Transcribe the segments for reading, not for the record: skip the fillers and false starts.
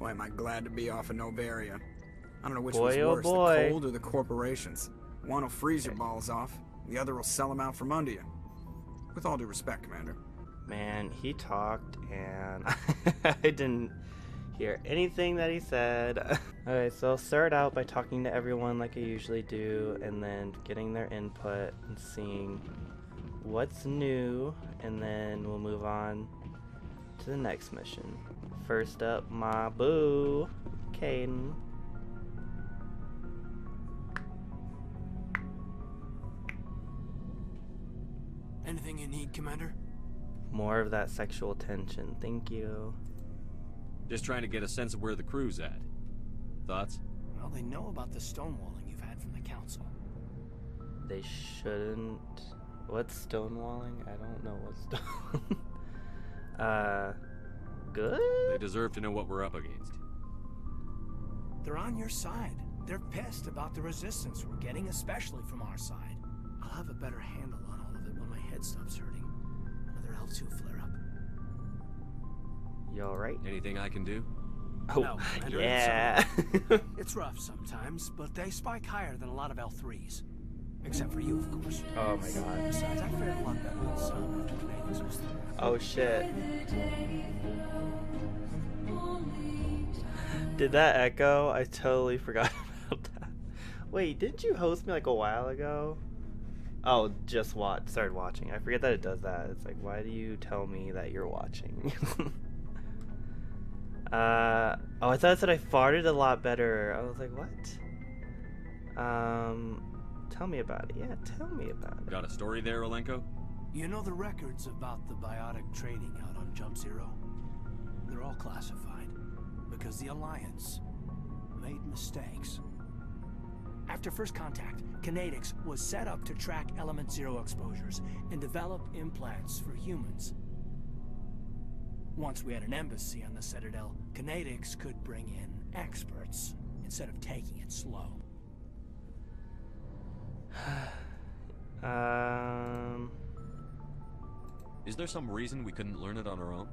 Boy, am I glad to be off of Novaria. I don't know which Boy, was oh worse, boy. the cold or the corporations. One will freeze your balls off, the other will sell them out from under you. With all due respect, Commander. Man, he talked and I didn't hear anything that he said. Alright, so I'll start out by talking to everyone like I usually do, and then getting their input and seeing what's new, and then we'll move on to the next mission. First up, my boo, Kaiden. Anything you need, Commander? More of that sexual tension, thank you. Just trying to get a sense of where the crew's at. Thoughts? Well, they know about the stonewalling you've had from the Council. They shouldn't. What's stonewalling? I don't know what's stone. Good? They deserve to know what we're up against. They're on your side. They're pissed about the resistance we're getting, especially from our side. I'll have a better handle on all of it when my head stops hurting. Another L2 flare-up. You alright? Anything I can do? Oh, No, Commander, yeah. It's rough sometimes, but they spike higher than a lot of L3s. Except for you, of course. Oh my god. Besides, I fared a lot better than some after Canadians was there. Oh shit. Did that echo? I totally forgot about that. Wait, didn't you host me like a while ago? Oh, just started watching. I forget that it does that. It's like, why do you tell me that you're watching? Oh, I thought it said I farted a lot better. I was like, what? Tell me about it. Yeah, tell me about it. Got a story there, Olenko? You know the records about the biotic trading out on Jump Zero? They're all classified because the Alliance made mistakes. After first contact, Kinetics was set up to track Element Zero exposures and develop implants for humans. Once we had an embassy on the Citadel, Kinetics could bring in experts instead of taking it slow. Is there some reason we couldn't learn it on our own?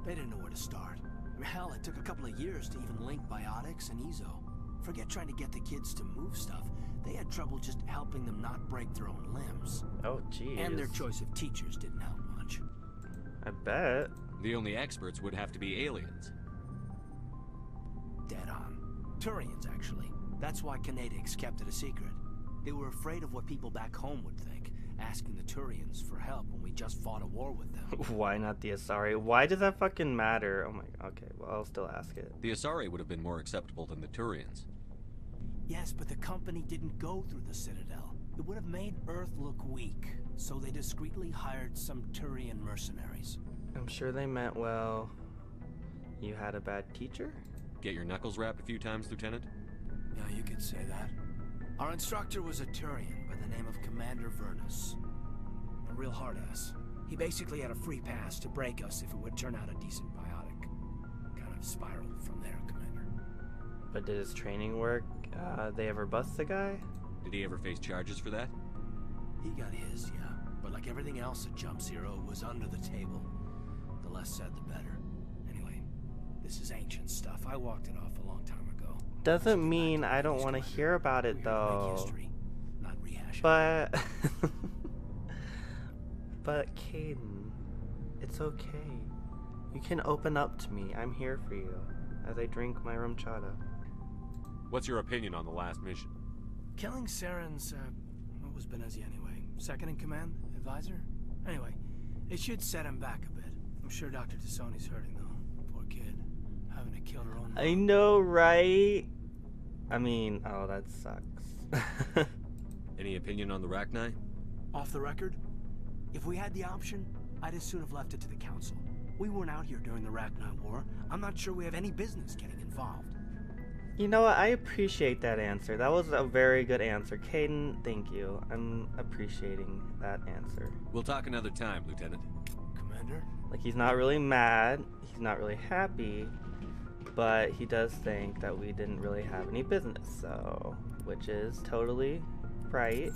They didn't know where to start. Hell, it took a couple of years to even link biotics and EZO. Forget trying to get the kids to move stuff. They had trouble just helping them not break their own limbs. Oh, jeez. And their choice of teachers didn't help much. I bet. The only experts would have to be aliens. Dead on. Turians, actually. That's why Kinetics kept it a secret. They were afraid of what people back home would think, asking the Turians for help when we just fought a war with them. Why not the Asari? Why does that fucking matter? Oh my, okay, well, I'll still ask it. The Asari would have been more acceptable than the Turians. Yes, but the company didn't go through the Citadel. It would have made Earth look weak, so they discreetly hired some Turian mercenaries. I'm sure they meant well. You had a bad teacher? Get your knuckles rapped a few times, Lieutenant? Yeah, you could say that. Our instructor was a Turian by the name of Commander Vernus. A real hard-ass. He basically had a free pass to break us if it would turn out a decent biotic. Kind of spiraled from there, Commander. But did his training work? They ever bust the guy? Did he ever face charges for that? He got his, yeah. But like everything else at Jump Zero, it was under the table. The less said, the better. Anyway, this is ancient stuff. I walked it off a long time ago. Doesn't mean I don't want to hear about it, though. History, not rehash. But... But, Kaiden, it's okay. You can open up to me. I'm here for you as I drink my rum chata. What's your opinion on the last mission? Killing Saren's, what was Benezi anyway? Second in command? Advisor? Anyway, it should set him back a bit. I'm sure Dr. Tassoni's hurting, though. Poor kid. Having to kill her own mom. I know, right? I mean, oh, that sucks. Any opinion on the Rachni? Off the record? If we had the option, I'd as soon have left it to the Council. We weren't out here during the Rachni War. I'm not sure we have any business getting involved. You know what? I appreciate that answer. That was a very good answer. Kaiden, thank you. I'm appreciating that answer. We'll talk another time, Lieutenant. Commander? Like, he's not really mad. He's not really happy. But he does think that we didn't really have any business, so... Which is totally right.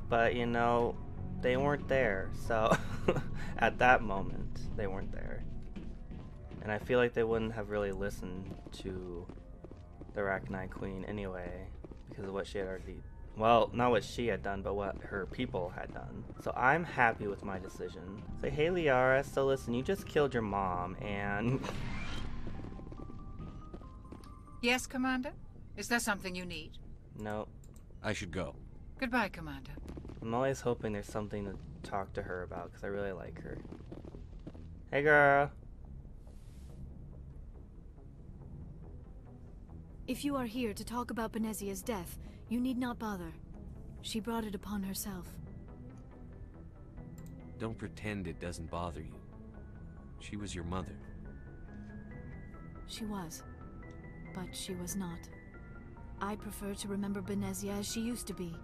But, you know, they weren't there, so... At that moment, they weren't there. And I feel like they wouldn't have really listened to the Arachnite Queen anyway, because of what she had already... Well, not what she had done, but what her people had done. So I'm happy with my decision. Say, hey Liara, so listen, you just killed your mom, and... Yes, Commander? Is there something you need? Nope. I should go. Goodbye, Commander. I'm always hoping there's something to talk to her about, because I really like her. Hey girl. If you are here to talk about Benezia's death, you need not bother. She brought it upon herself. Don't pretend it doesn't bother you. She was your mother. She was. But she was not. I prefer to remember Benezia as she used to be,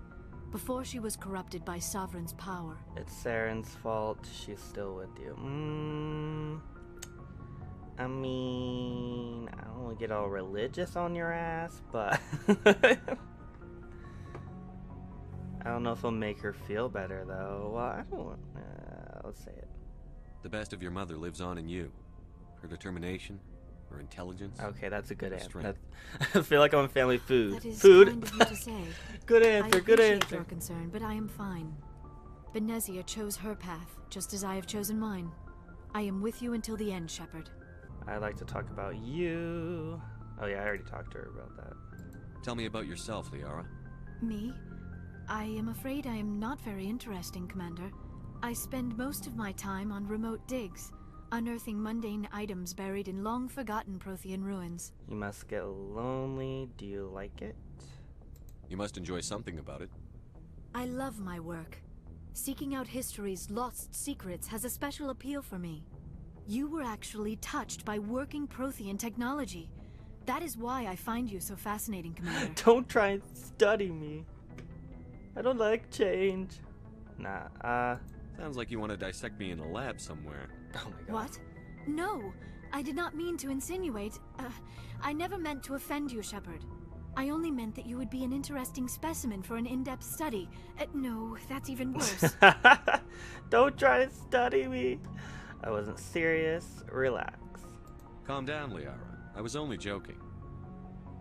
before she was corrupted by Sovereign's power. It's Saren's fault. She's still with you. I mean, I don't want to get all religious on your ass, but I don't know if it'll make her feel better, though. Well, I don't want... let's say it. The best of your mother lives on in you. Her determination, her intelligence. Okay, that's a good answer. Strength. I feel like I'm family food. That is Food. kind of you to say. Good I answer, good appreciate answer. your concern, but I am fine. Benezia chose her path, just as I have chosen mine. I am with you until the end, Shepard. I'd like to talk about you. Oh yeah, I already talked to her about that. Tell me about yourself, Liara. Me? I am afraid I am not very interesting, Commander. I spend most of my time on remote digs, unearthing mundane items buried in long-forgotten Prothean ruins. You must get lonely. Do you like it? You must enjoy something about it. I love my work. Seeking out history's lost secrets has a special appeal for me. You were actually touched by working Prothean technology. That is why I find you so fascinating, Commander. Don't try and study me. I don't like change. Nah, Sounds like you want to dissect me in a lab somewhere. oh my god. What? No, I did not mean to insinuate. I never meant to offend you, Shepard. I only meant that you would be an interesting specimen for an in-depth study. No, that's even worse. Don't try to study me. I wasn't serious. Relax. Calm down, Liara. I was only joking.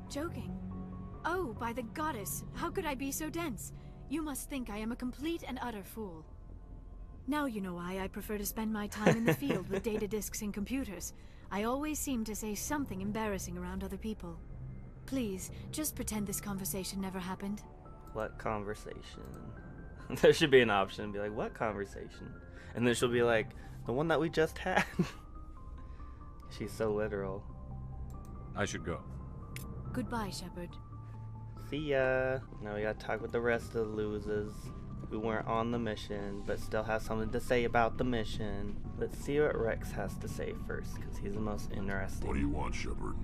Joking? Oh, by the goddess, how could I be so dense? You must think I am a complete and utter fool. Now you know why I prefer to spend my time in the field with data disks and computers. I always seem to say something embarrassing around other people. Please, just pretend this conversation never happened. What conversation? There should be an option. Be like, what conversation? And then she'll be like, the one that we just had. She's so literal. I should go. Goodbye, Shepard. See ya. Now we gotta talk with the rest of the losers who weren't on the mission, but still have something to say about the mission. Let's see what Rex has to say first, because he's the most interesting. What do you want, Shepard?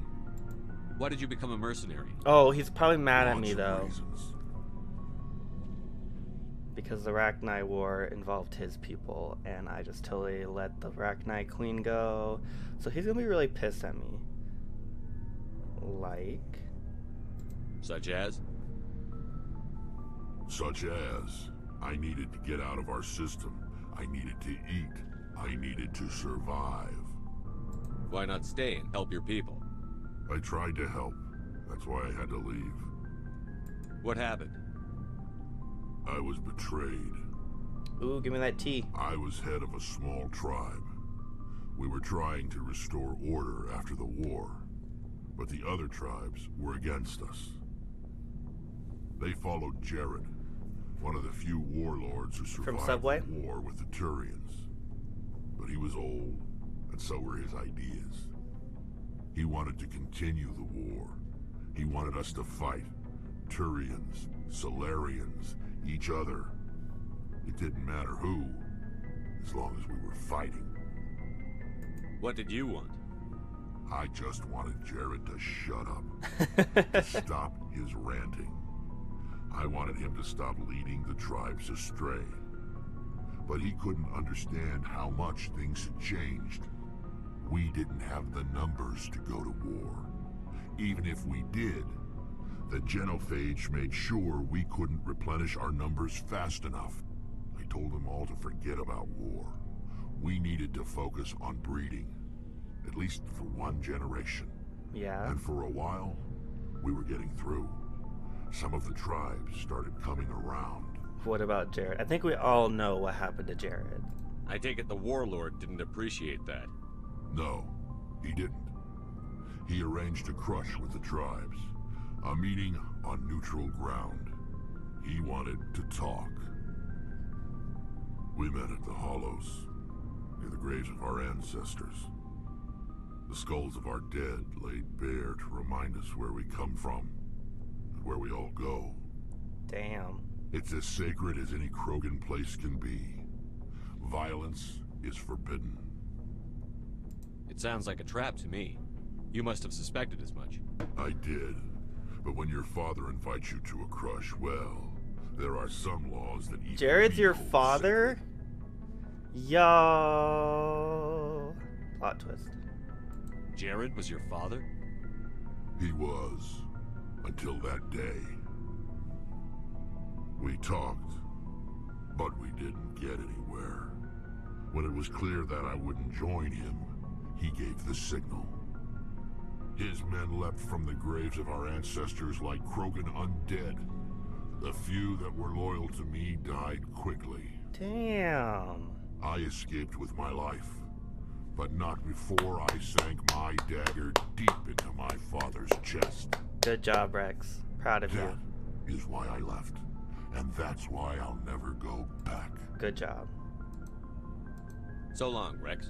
Why did you become a mercenary? Oh, he's probably mad at Lots me of though, reasons. because the Arachnite War involved his people, and I just totally let the Arachnite Queen go. So he's gonna be really pissed at me. Like, Such as? Such as, I needed to get out of our system. I needed to eat. I needed to survive. Why not stay and help your people? I tried to help. That's why I had to leave. What happened? I was betrayed. ooh, give me that tea. I was head of a small tribe. We were trying to restore order after the war, but the other tribes were against us. They followed Jared, one of the few warlords who survived Subway? the war with the Turians. But he was old, and so were his ideas. He wanted to continue the war. He wanted us to fight. Turians, Solarians, each other. It didn't matter who, as long as we were fighting. What did you want? I just wanted Jared to shut up, to stop his ranting. I wanted him to stop leading the tribes astray. But he couldn't understand how much things had changed. We didn't have the numbers to go to war. Even if we did, the genophage made sure we couldn't replenish our numbers fast enough. I told them all to forget about war. We needed to focus on breeding. at least for one generation. Yeah. And for a while, we were getting through. Some of the tribes started coming around. What about Jared? I think we all know what happened to Jared. I take it the warlord didn't appreciate that. No, he didn't. He arranged a crush with the tribes. A meeting on neutral ground. He wanted to talk. We met at the Hollows, near the graves of our ancestors. The skulls of our dead laid bare to remind us where we come from, and where we all go. Damn. It's as sacred as any Krogan place can be. Violence is forbidden. It sounds like a trap to me. You must have suspected as much. I did. But when your father invites you to a crush, well, there are some laws that even Jared's we your hold father? sacred. Yo. Plot twist. Jared was your father? He was. Until that day. We talked, but we didn't get anywhere. When it was clear that I wouldn't join him, he gave the signal. His men leapt from the graves of our ancestors like Krogan undead. The few that were loyal to me died quickly. Damn. I escaped with my life, but not before I sank my dagger deep into my father's chest. Good job, Rex. Proud of you. That is why I left, and that's why I'll never go back. Good job. So long, Rex.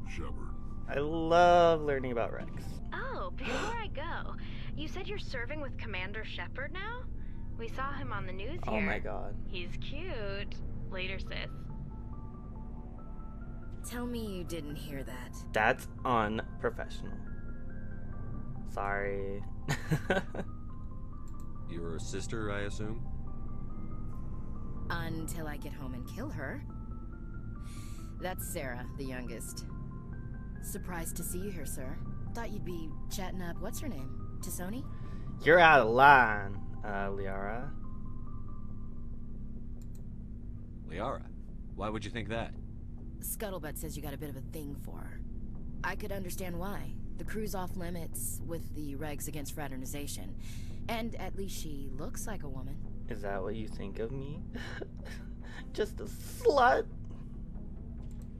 Shepard. I love learning about Rex. Oh, before I go, you said you're serving with Commander Shepard now? We saw him on the news here. Oh my god. He's cute. Later, sis. Tell me you didn't hear that. That's unprofessional. Sorry. Your sister, I assume? Until I get home and kill her. That's Sarah, the youngest. Surprised to see you here, sir. Thought you'd be chatting up, what's her name? Tisoni? You're out of line, Liara. Liara? Why would you think that? Scuttlebutt says you got a bit of a thing for her. I could understand why. The crew's off limits with the regs against fraternization. And at least she looks like a woman. Is that what you think of me? Just a slut?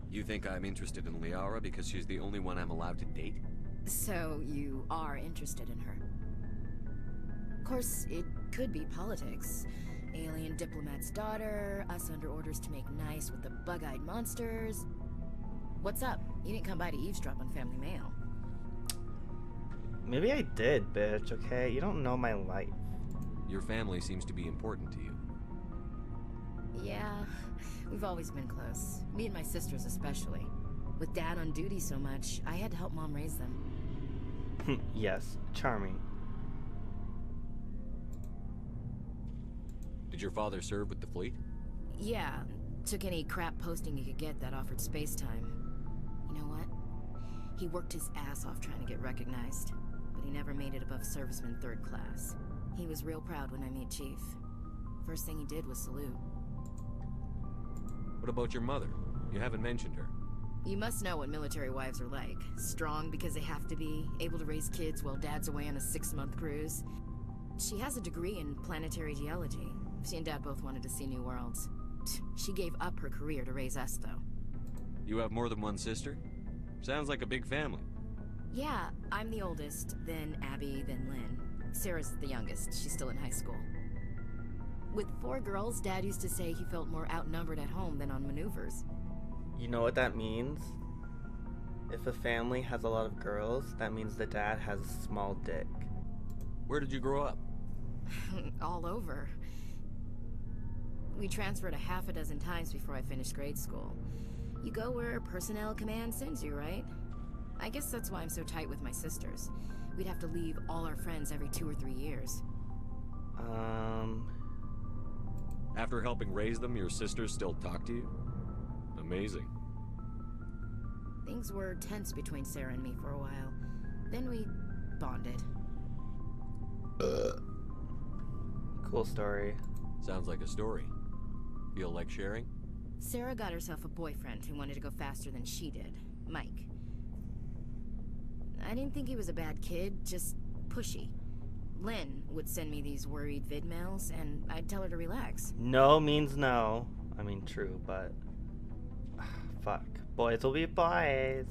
You think I'm interested in Liara because she's the only one I'm allowed to date? So you are interested in her. Of course, it could be politics. Alien diplomat's daughter, us under orders to make nice with the bug-eyed monsters. What's up? You didn't come by to eavesdrop on Family Mail. Maybe I did, bitch, okay? You don't know my life. Your family seems to be important to you. Yeah, we've always been close. Me and my sisters especially. With Dad on duty so much, I had to help Mom raise them. Yes, charming. Did your father serve with the fleet? Yeah, took any crap posting he could get that offered space time. You know what? He worked his ass off trying to get recognized, but he never made it above serviceman 3rd class. He was real proud when I met Chief. First thing he did was salute. What about your mother? You haven't mentioned her. You must know what military wives are like. Strong because they have to be, able to raise kids while Dad's away on a 6-month cruise. She has a degree in planetary geology. She and Dad both wanted to see new worlds. She gave up her career to raise us, though. You have more than one sister? Sounds like a big family. Yeah, I'm the oldest, then Abby, then Lynn. Sarah's the youngest. She's still in high school. With 4 girls, Dad used to say he felt more outnumbered at home than on maneuvers. You know what that means? If a family has a lot of girls, that means the dad has a small dick. Where did you grow up? All over. We transferred a half a dozen times before I finished grade school. You go where personnel command sends you, right? I guess that's why I'm so tight with my sisters. We'd have to leave all our friends every 2 or 3 years. After helping raise them, your sisters still talk to you? Amazing. Things were tense between Sarah and me for a while. Then we bonded. Cool story. Sounds like a story. Feel like sharing? Sarah got herself a boyfriend who wanted to go faster than she did, Mike. I didn't think he was a bad kid, just pushy. Lynn would send me these worried vid mails, and I'd tell her to relax. No means no. I mean, true, but... fuck. Boys will be boys.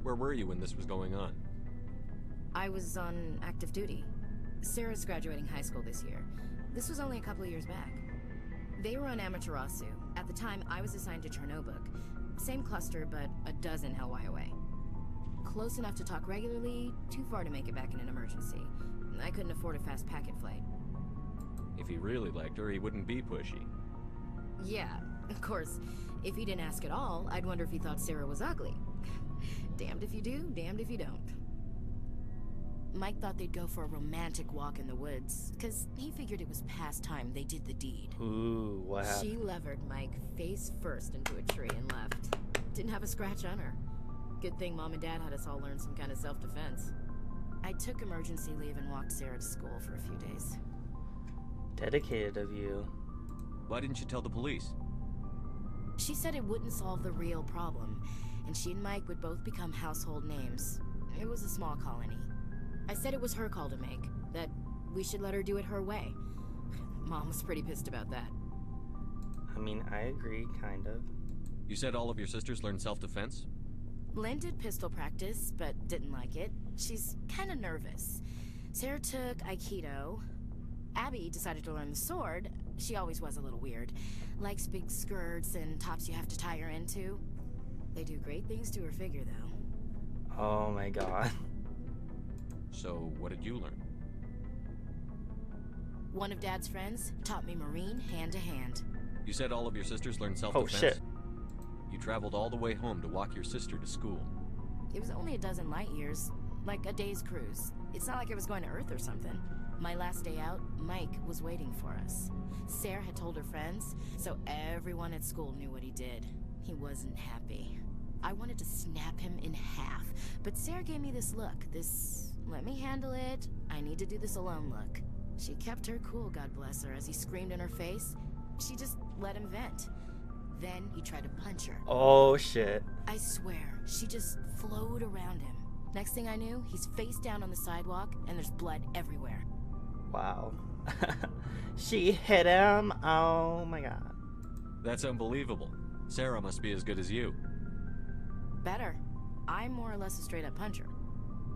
Where were you when this was going on? I was on active duty. Sarah's graduating high school this year. This was only a couple of years back. They were on Amaterasu. At the time, I was assigned to Chernobog. Same cluster, but a dozen LY away. Close enough to talk regularly, too far to make it back in an emergency. I couldn't afford a fast packet flight. If he really liked her, he wouldn't be pushy. Yeah, of course. If he didn't ask at all, I'd wonder if he thought Sarah was ugly. Damned if you do, damned if you don't. Mike thought they'd go for a romantic walk in the woods, because he figured it was past time they did the deed. Ooh, what happened? She levered Mike face first into a tree and left. Didn't have a scratch on her. Good thing Mom and Dad had us all learn some kind of self-defense. I took emergency leave and walked Sarah to school for a few days. Dedicated of you. Why didn't you tell the police? She said it wouldn't solve the real problem, and she and Mike would both become household names. It was a small colony. I said it was her call to make, that we should let her do it her way. Mom was pretty pissed about that. I mean, I agree, kind of. You said all of your sisters learned self-defense? Lynn did pistol practice, but didn't like it. She's kind of nervous. Sarah took Aikido. Abby decided to learn the sword. She always was a little weird. Likes big skirts and tops you have to tie her into. They do great things to her figure, though. Oh my god. So, what did you learn? One of Dad's friends taught me Marine hand to hand. You said all of your sisters learned self-defense? Oh shit. You traveled all the way home to walk your sister to school. It was only a dozen light years, like a day's cruise. It's not like I was going to Earth or something. My last day out, Mike was waiting for us. Sarah had told her friends, so everyone at school knew what he did. He wasn't happy. I wanted to snap him in half, but Sarah gave me this look, this let me handle it, I need to do this alone look. She kept her cool, God bless her, as he screamed in her face. She just let him vent. Then he tried to punch her. Oh shit. I swear, she just flowed around him. Next thing I knew, he's face down on the sidewalk, and there's blood everywhere. Wow. She hit him. Oh my god. That's unbelievable. Sarah must be as good as you. Better. I'm more or less a straight-up puncher.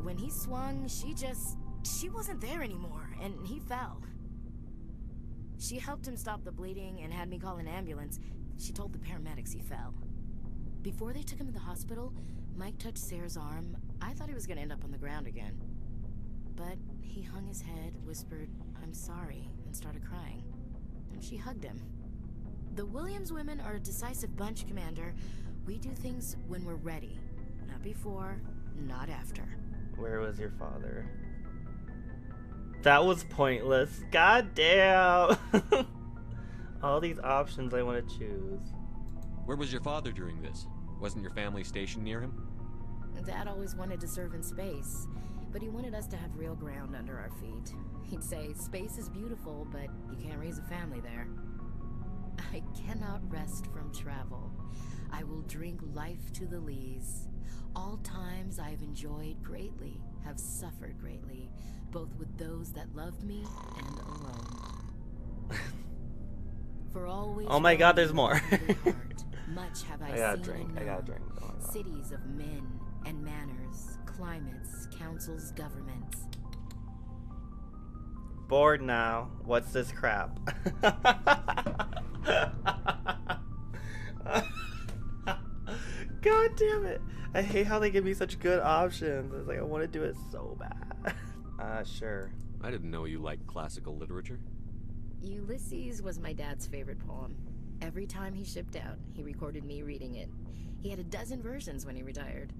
When he swung, she wasn't there anymore, and he fell. She helped him stop the bleeding and had me call an ambulance. She told the paramedics he fell. Before they took him to the hospital, Mike touched Sarah's arm. I thought he was going to end up on the ground again. But he hung his head, whispered, "I'm sorry," and started crying. And she hugged him. The Williams women are a decisive bunch, Commander. We do things when we're ready. Not before, not after. Where was your father? That was pointless. God damn. All these options I want to choose. Where was your father during this? Wasn't your family stationed near him? Dad always wanted to serve in space, but he wanted us to have real ground under our feet. He'd say, space is beautiful, but you can't raise a family there. I cannot rest from travel. I will drink life to the lees. All times I have enjoyed greatly, have suffered greatly, both with those that loved me and alone. For always. Oh my god, there's more. Much have I gotta seen drink. and I gotta known. drink. Oh my god. Cities of men and manners, climates, councils, governments. Bored now. What's this crap? God damn it. I hate how they give me such good options. It's like I want to do it so bad. Sure. I didn't know you liked classical literature. Ulysses was my dad's favorite poem. Every time he shipped out, he recorded me reading it. He had a dozen versions when he retired.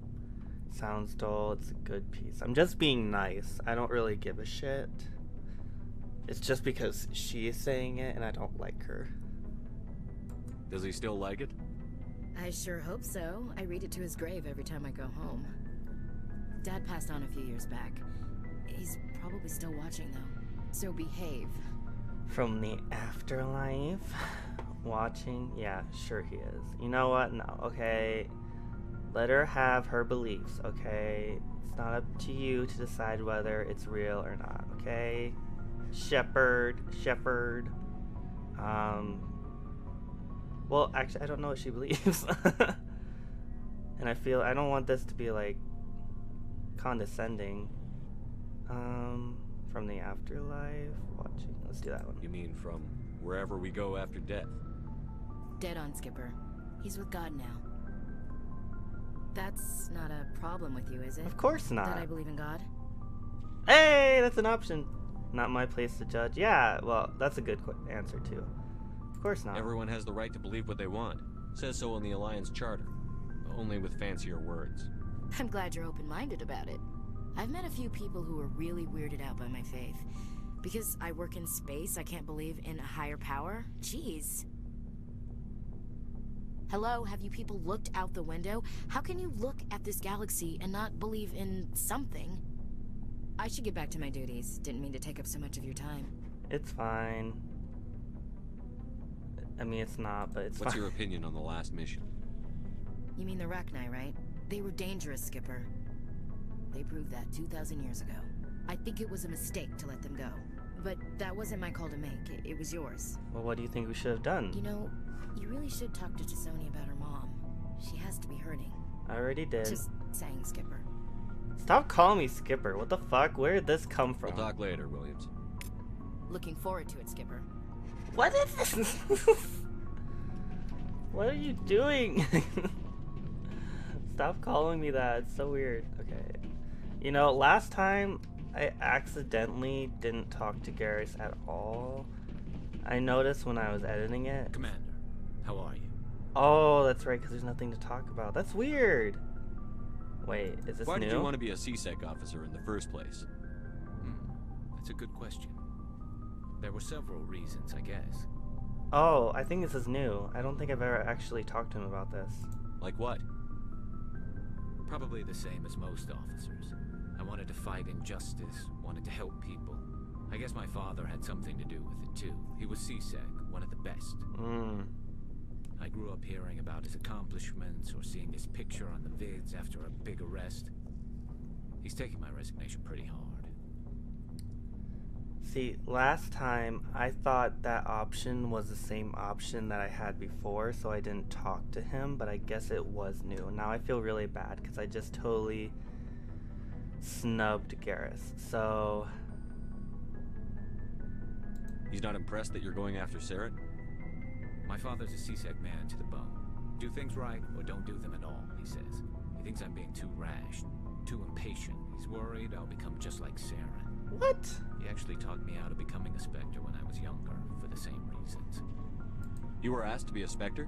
Sounds dull. It's a good piece. I'm just being nice. I don't really give a shit. It's just because she is saying it and I don't like her. Does he still like it? I sure hope so. I read it to his grave every time I go home. Dad passed on a few years back. He's probably still watching, though. So behave. From the afterlife? Watching? Yeah, sure he is. You know what? No, okay. Let her have her beliefs, okay? It's not up to you to decide whether it's real or not, okay? Shepherd. Well, actually, I don't know what she believes. And I don't want this to be, like, condescending. From the afterlife, watching. Let's do that one. You mean from wherever we go after death? Dead on, Skipper. He's with God now. That's not a problem with you, is it? Of course not. That I believe in God? Hey, that's an option. Not my place to judge. Yeah, well, that's a good answer, too. Of course not. Everyone has the right to believe what they want. Says so in the Alliance Charter. Only with fancier words. I'm glad you're open-minded about it. I've met a few people who are really weirded out by my faith. Because I work in space, I can't believe in a higher power? Jeez. Hello, have you people looked out the window? How can you look at this galaxy and not believe in something? I should get back to my duties. Didn't mean to take up so much of your time. It's fine. I mean, it's not, but it's fine. What's your opinion on the last mission? You mean the Rachni, right? They were dangerous, Skipper. They proved that 2,000 years ago. I think it was a mistake to let them go. But that wasn't my call to make. It was yours. Well, what do you think we should have done? You know, you really should talk to Chisoni about her mom. She has to be hurting. I already did. Just saying, Skipper. Stop calling me Skipper. What the fuck? Where did this come from? We'll talk later, Williams. Looking forward to it, Skipper. What is this? What are you doing? Stop calling me that. It's so weird. Okay. You know, last time I accidentally didn't talk to Garrus at all. I noticed when I was editing it. Commander, how are you? Oh, that's right, because there's nothing to talk about. That's weird. Wait, is this Why new? did you want to be a CSEC officer in the first place? That's a good question. There were several reasons, I guess. Oh, I think this is new. I don't think I've ever actually talked to him about this. Like what? Probably the same as most officers. I wanted to fight injustice, wanted to help people. I guess my father had something to do with it too. He was CSEC, one of the best. I grew up hearing about his accomplishments or seeing his picture on the vids after a big arrest. He's taking my resignation pretty hard. See, last time I thought that option was the same option that I had before, so I didn't talk to him, but I guess it was new. Now I feel really bad because I just totally snubbed Garrus. So He's not impressed that you're going after Saren? My father's a CSEC man to the bone. Do things right or don't do them at all, he says. He thinks I'm being too rash, too impatient. He's worried I'll become just like Saren. What? He actually talked me out of becoming a Spectre when I was younger, for the same reasons. You were asked to be a Spectre?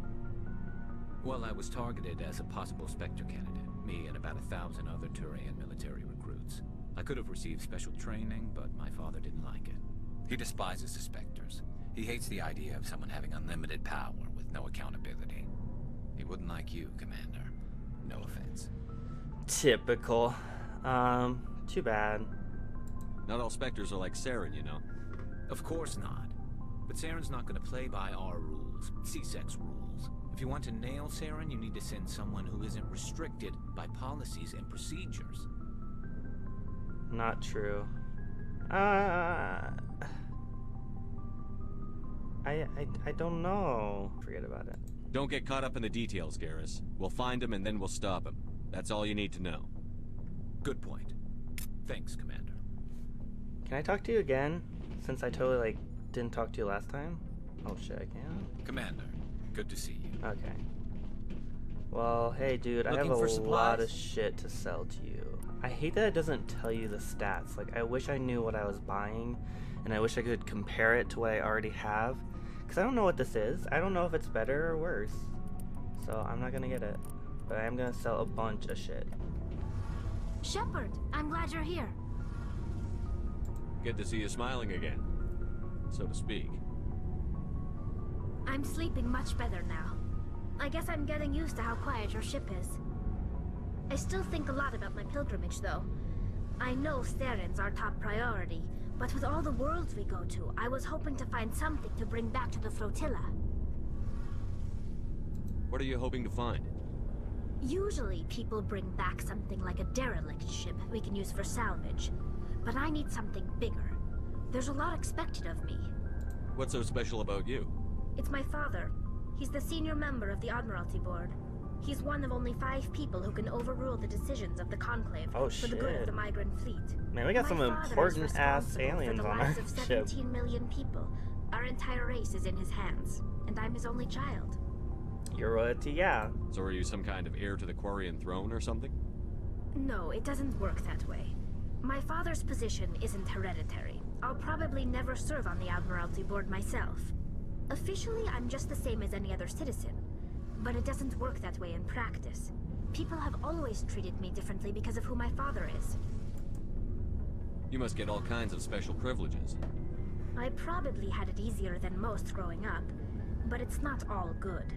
Well, I was targeted as a possible Spectre candidate, me and about 1,000 other Turian military recruits. I could have received special training, but my father didn't like it. He despises the Spectres. He hates the idea of someone having unlimited power with no accountability. He wouldn't like you, Commander. No offense. Typical. Too bad. Not all Spectres are like Saren, you know. Of course not. But Saren's not going to play by our rules, CSEC's rules. If you want to nail Saren, you need to send someone who isn't restricted by policies and procedures. Not true. I don't know. Forget about it. Don't get caught up in the details, Garrus. We'll find him and then we'll stop him. That's all you need to know. Good point. Thanks, Commander. Can I talk to you again? Since I totally, didn't talk to you last time? Oh shit, I can? Commander, good to see you. Okay. Well, hey dude, I have a lot of shit to sell to you. I hate that it doesn't tell you the stats. Like, I wish I knew what I was buying, and I wish I could compare it to what I already have. Because I don't know what this is. I don't know if it's better or worse. So I'm not gonna get it. But I am gonna sell a bunch of shit. Shepard, I'm glad you're here. Good to see you smiling again, so to speak. I'm sleeping much better now. I guess I'm getting used to how quiet your ship is. I still think a lot about my pilgrimage, though. I know Saren's our top priority, but with all the worlds we go to, I was hoping to find something to bring back to the flotilla. What are you hoping to find? Usually, people bring back something like a derelict ship we can use for salvage. But I need something bigger. There's a lot expected of me. What's so special about you? It's my father. He's the senior member of the Admiralty Board. He's one of only 5 people who can overrule the decisions of the Conclave for the good of the migrant fleet. Man, we got some important-ass aliens on our ship. For the lives of ship. 17 million people. Our entire race is in his hands, and I'm his only child. Your royalty, yeah. So are you some kind of heir to the Quarian throne or something? No, it doesn't work that way. My father's position isn't hereditary. I'll probably never serve on the Admiralty Board myself. Officially, I'm just the same as any other citizen. But it doesn't work that way in practice. People have always treated me differently because of who my father is. You must get all kinds of special privileges. I probably had it easier than most growing up, but it's not all good.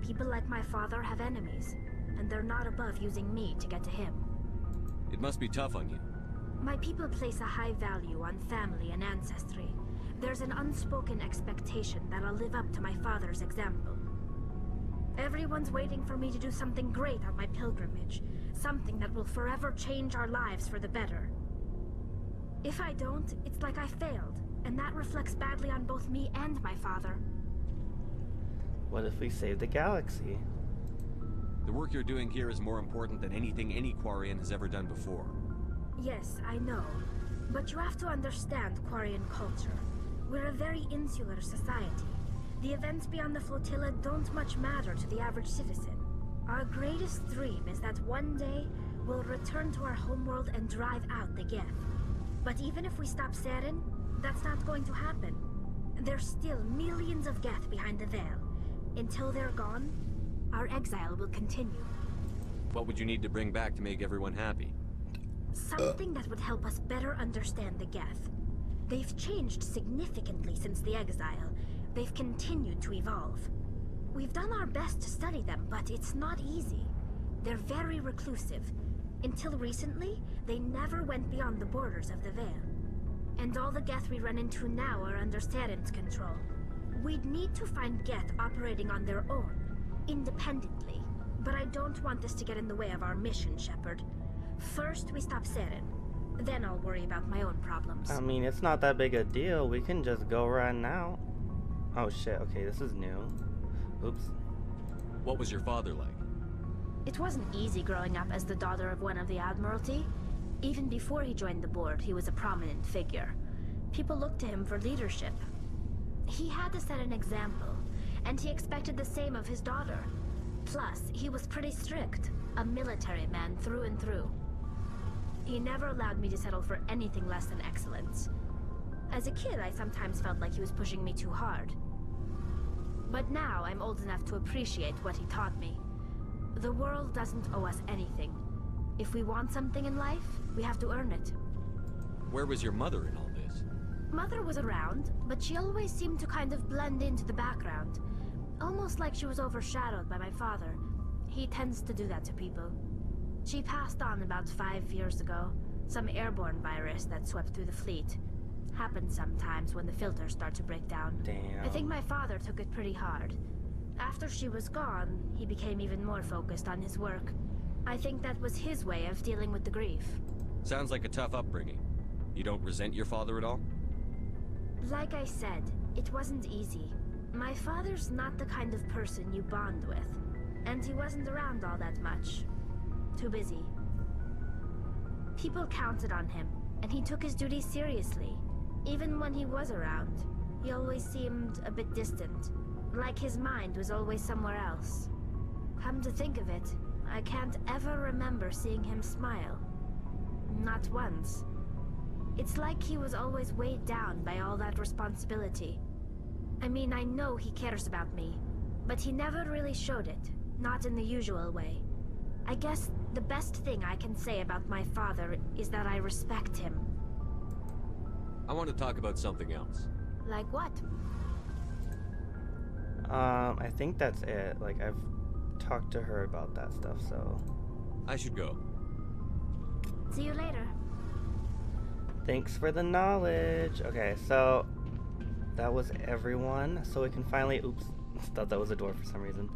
People like my father have enemies, and they're not above using me to get to him. It must be tough on you. My people place a high value on family and ancestry. There's an unspoken expectation that I'll live up to my father's example. Everyone's waiting for me to do something great on my pilgrimage, something that will forever change our lives for the better. If I don't, it's like I failed, and that reflects badly on both me and my father. What if we save the galaxy? The work you're doing here is more important than anything any Quarian has ever done before. Yes, I know. But you have to understand Quarian culture. We're a very insular society. The events beyond the flotilla don't much matter to the average citizen. Our greatest dream is that one day we'll return to our homeworld and drive out the Geth. But even if we stop Saren, that's not going to happen. There's still millions of Geth behind the veil. Until they're gone, our exile will continue. What would you need to bring back to make everyone happy? Something that would help us better understand the Geth. They've changed significantly since the exile. They've continued to evolve. We've done our best to study them, but it's not easy. They're very reclusive. Until recently, they never went beyond the borders of the Veil. And all the Geth we run into now are under Saren's control. We'd need to find Geth operating on their own, independently. But I don't want this to get in the way of our mission, Shepard. First, we stop Saren. Then I'll worry about my own problems. I mean, it's not that big a deal. We can just go right now. Oh shit, okay, this is new. Oops. What was your father like? It wasn't easy growing up as the daughter of one of the Admiralty. Even before he joined the board, he was a prominent figure. People looked to him for leadership. He had to set an example, and he expected the same of his daughter. Plus, he was pretty strict, a military man through and through. He never allowed me to settle for anything less than excellence. As a kid, I sometimes felt like he was pushing me too hard. But now I'm old enough to appreciate what he taught me. The world doesn't owe us anything. If we want something in life, we have to earn it. Where was your mother in all this? Mother was around, but she always seemed to kind of blend into the background. Almost like she was overshadowed by my father. He tends to do that to people. She passed on about 5 years ago. Some airborne virus that swept through the fleet. Happens sometimes when the filters start to break down. Damn. I think my father took it pretty hard. After she was gone, he became even more focused on his work. I think that was his way of dealing with the grief. Sounds like a tough upbringing. You don't resent your father at all? Like I said, it wasn't easy. My father's not the kind of person you bond with. And he wasn't around all that much. Too busy. People counted on him, and he took his duties seriously. Even when he was around, he always seemed a bit distant. Like his mind was always somewhere else. Come to think of it, I can't ever remember seeing him smile. Not once. It's like he was always weighed down by all that responsibility. I mean, I know he cares about me, but he never really showed it. Not in the usual way. I guess the best thing I can say about my father is that I respect him. I want to talk about something else. Like what? I think that's it. Like, I've talked to her about that stuff, so... I should go. See you later. Thanks for the knowledge. Okay, so... that was everyone. So we can finally... Oops. Thought that was a door for some reason.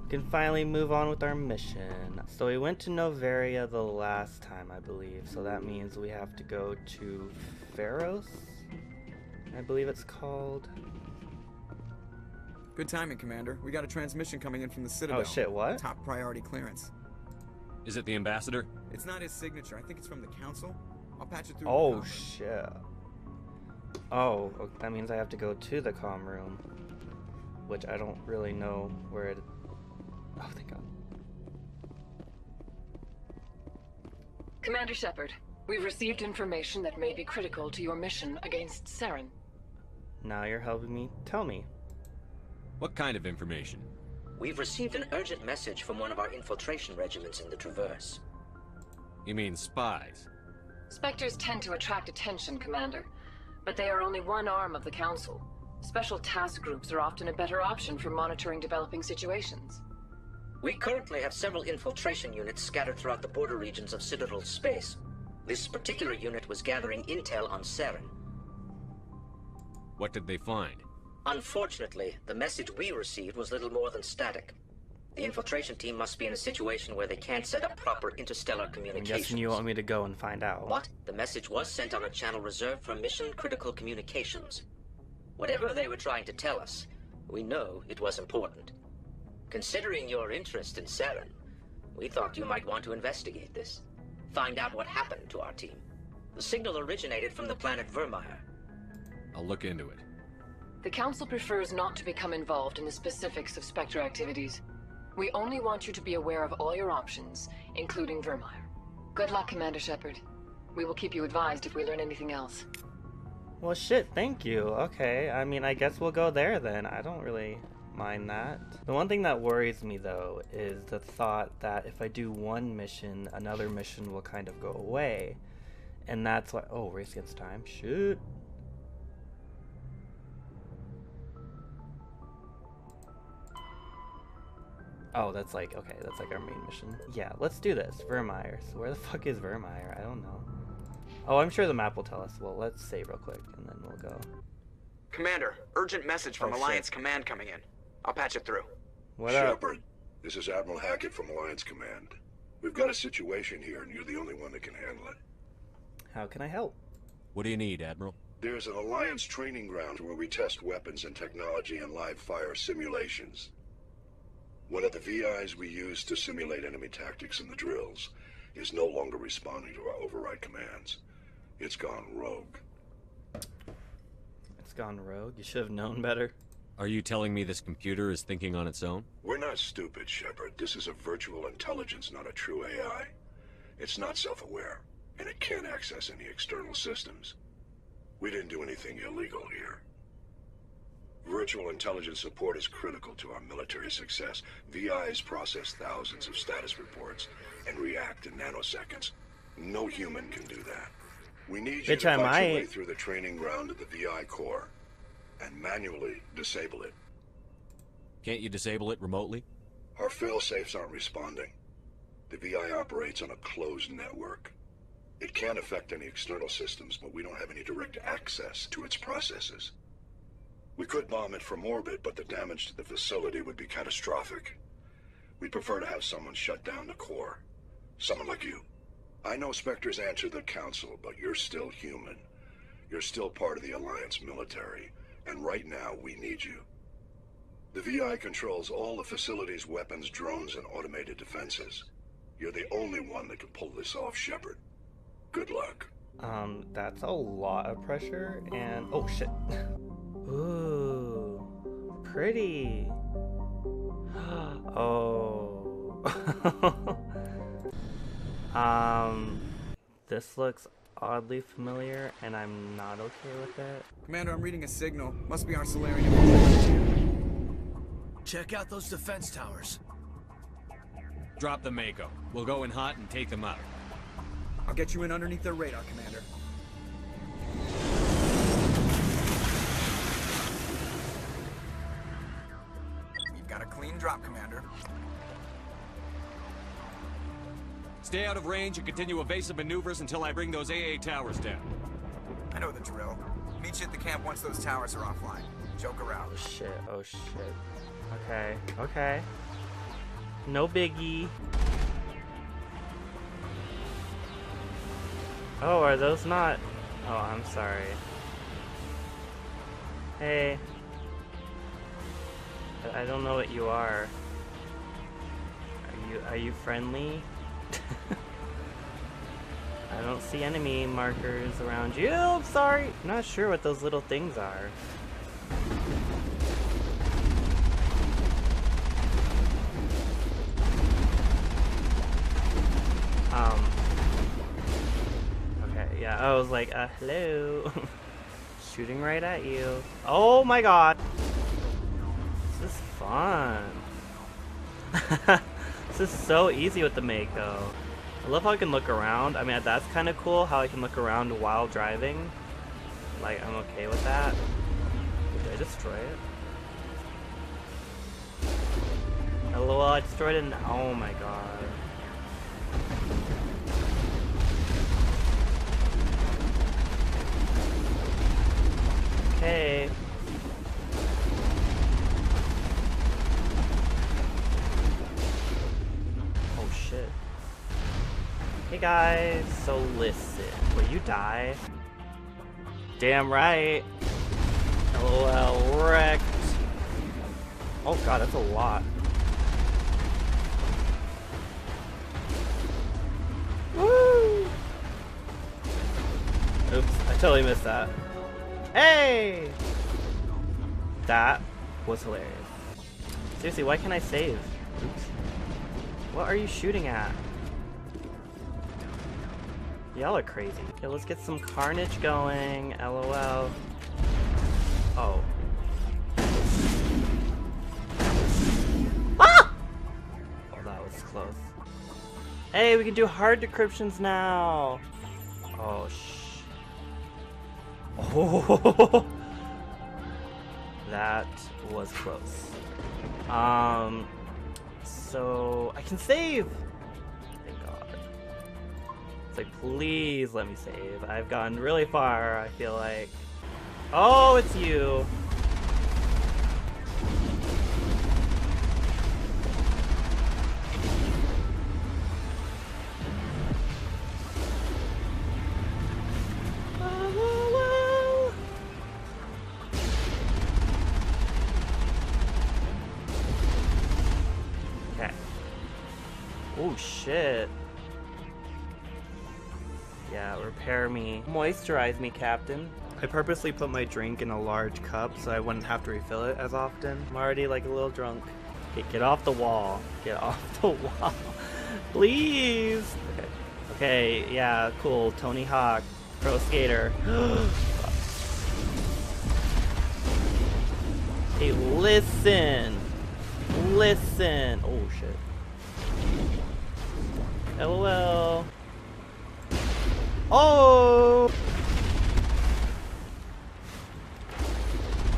We can finally move on with our mission. So we went to Novaria the last time, I believe. So that means we have to go to Pharos, I believe it's called. Good timing, Commander. We got a transmission coming in from the Citadel. Oh shit, what? Top priority clearance. Is it the ambassador? It's not his signature. I think it's from the Council. I'll patch it through. Oh shit. Oh, that means I have to go to the comm room, which I don't really know where it. Oh, thank God. Commander Shepard, we've received information that may be critical to your mission against Saren. Now you're helping me. Tell me. What kind of information? We've received an urgent message from one of our infiltration regiments in the Traverse. You mean spies? Spectres tend to attract attention, Commander, but they are only one arm of the Council. Special task groups are often a better option for monitoring developing situations. We currently have several infiltration units scattered throughout the border regions of Citadel space. This particular unit was gathering intel on Saren. What did they find? Unfortunately, the message we received was little more than static. The infiltration team must be in a situation where they can't set up proper interstellar I'm communications. guessing you want me to go and find out. What? The message was sent on a channel reserved for mission-critical communications. Whatever they were trying to tell us, we know it was important. Considering your interest in Saren, we thought you might want to investigate this. Find out what happened to our team. The signal originated from the planet Vermeer. I'll look into it. The Council prefers not to become involved in the specifics of Spectre activities. We only want you to be aware of all your options, including Vermeer. Good luck, Commander Shepard. We will keep you advised if we learn anything else. Well, shit, thank you. Okay, I mean, I guess we'll go there then. I don't really mind that. The one thing that worries me, though, is the thought that if I do one mission, another mission will kind of go away. And that's why... Oh, race against time. Shoot. Oh, that's like, okay, that's like our main mission. Yeah, let's do this. Vermeer. So where the fuck is Vermeer? I don't know. Oh, I'm sure the map will tell us. Well, let's save real quick, and then we'll go. Commander, urgent message from Oh, Alliance shit. Command coming in. I'll patch it through. What up? Shepard, this is Admiral Hackett from Alliance Command. We've got a situation here, and you're the only one that can handle it. How can I help? What do you need, Admiral? There's an Alliance training ground where we test weapons and technology in live fire simulations. One of the VIs we use to simulate enemy tactics in the drills is no longer responding to our override commands. It's gone rogue. It's gone rogue? You should have known better. Are you telling me this computer is thinking on its own? We're not stupid, Shepard. This is a virtual intelligence, not a true AI. It's not self-aware, and it can't access any external systems. We didn't do anything illegal here. Virtual intelligence support is critical to our military success. VIs process thousands of status reports and react in nanoseconds. No human can do that. We need you to fight your way through the training ground of the VI core and manually disable it. Can't you disable it remotely? Our fail-safes aren't responding. The VI operates on a closed network. It can't affect any external systems, but we don't have any direct access to its processes. We could bomb it from orbit, but the damage to the facility would be catastrophic. We'd prefer to have someone shut down the core. Someone like you. I know Spectres answer the Council, but you're still human. You're still part of the Alliance military, and right now we need you. The VI controls all the facility's weapons, drones, and automated defenses. You're the only one that can pull this off, Shepard. Good luck. That's a lot of pressure, and... Oh, shit. Ooh, pretty. Oh. This looks oddly familiar, and I'm not okay with it. Commander, I'm reading a signal. Must be our Salarian. Check out those defense towers. Drop the Mako. We'll go in hot and take them out. I'll get you in underneath their radar, Commander. You've got a clean drop, Commander. Stay out of range and continue evasive maneuvers until I bring those AA towers down. I know the drill. Meet you at the camp once those towers are offline. Joke around. Oh shit, oh shit. Okay, okay. No biggie. Oh, are those not? Oh, I'm sorry. Hey. I don't know what you are. Are you friendly? I don't see enemy markers around you. I'm sorry. I'm not sure what those little things are. Okay, yeah, I was like, hello. Shooting right at you. Oh my god. This is fun. This is so easy with the Mako. I love how I can look around. I mean, that's kind of cool how I can look around while driving. Like, I'm okay with that. Did I destroy it? LOL, I destroyed it. Oh my god. Okay. Oh shit. Hey guys, so listen. Will you die? Damn right. LOL, wrecked. Oh god, that's a lot. Woo! Oops, I totally missed that. Hey! That was hilarious. Seriously, why can't I save? Oops. What are you shooting at? Y'all are crazy. Okay, let's get some carnage going. LOL. Oh. Ah! Oh, that was close. Hey, we can do hard decryptions now. Oh, oh. That was close. So I can save. Thank God. It's like, please let me save. I've gotten really far, I feel like. Oh, it's you. Oh shit. Yeah, repair me. Moisturize me, Captain. I purposely put my drink in a large cup so I wouldn't have to refill it as often. I'm already like a little drunk. Get off the wall. Get off the wall. Please. Okay, yeah, cool. Tony Hawk, pro skater. Hey, listen. Listen. Oh shit. LOL. Oh!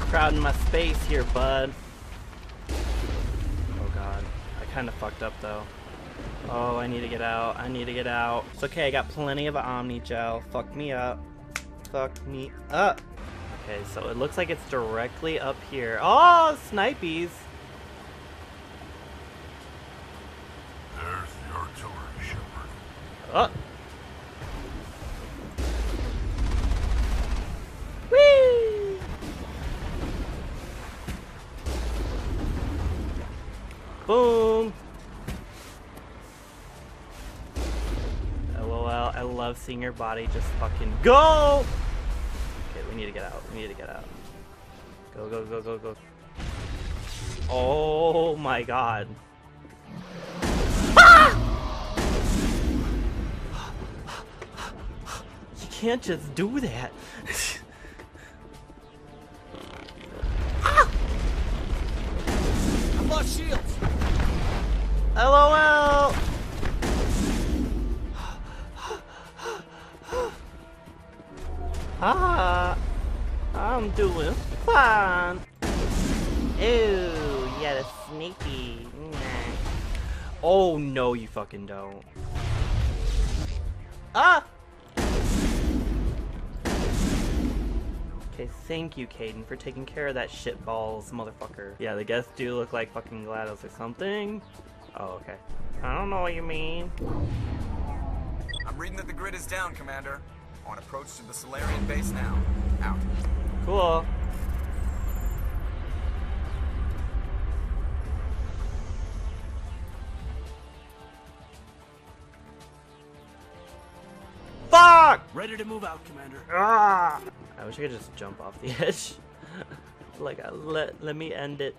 Crowding my space here, bud. Oh god. I kind of fucked up though. Oh, I need to get out. I need to get out. It's okay, I got plenty of Omni Gel. Fuck me up. Fuck me up. Okay, so it looks like it's directly up here. Oh, snipies! There's the artillery, Shepard. Oh! Whee! Boom! LOL, I love seeing your body just fucking go! Okay, we need to get out. We need to get out. Go, go, go, go, go. Oh my god. Ah! You can't just do that. Ah! I've lost shields. LOL. Ah, I'm doing fine. Ooh, yeah, the sneaky. Nah. Oh no, you fucking don't. Ah! Okay, thank you, Kaiden, for taking care of that shitballs, motherfucker. Yeah, the guests do look like fucking GLaDOS or something. Oh, okay. I don't know what you mean. I'm reading that the grid is down, Commander. On approach to the Solarian base now. Out. Cool. Fuck! Ready to move out, Commander. Ah! I wish I could just jump off the edge. Like, let me end it.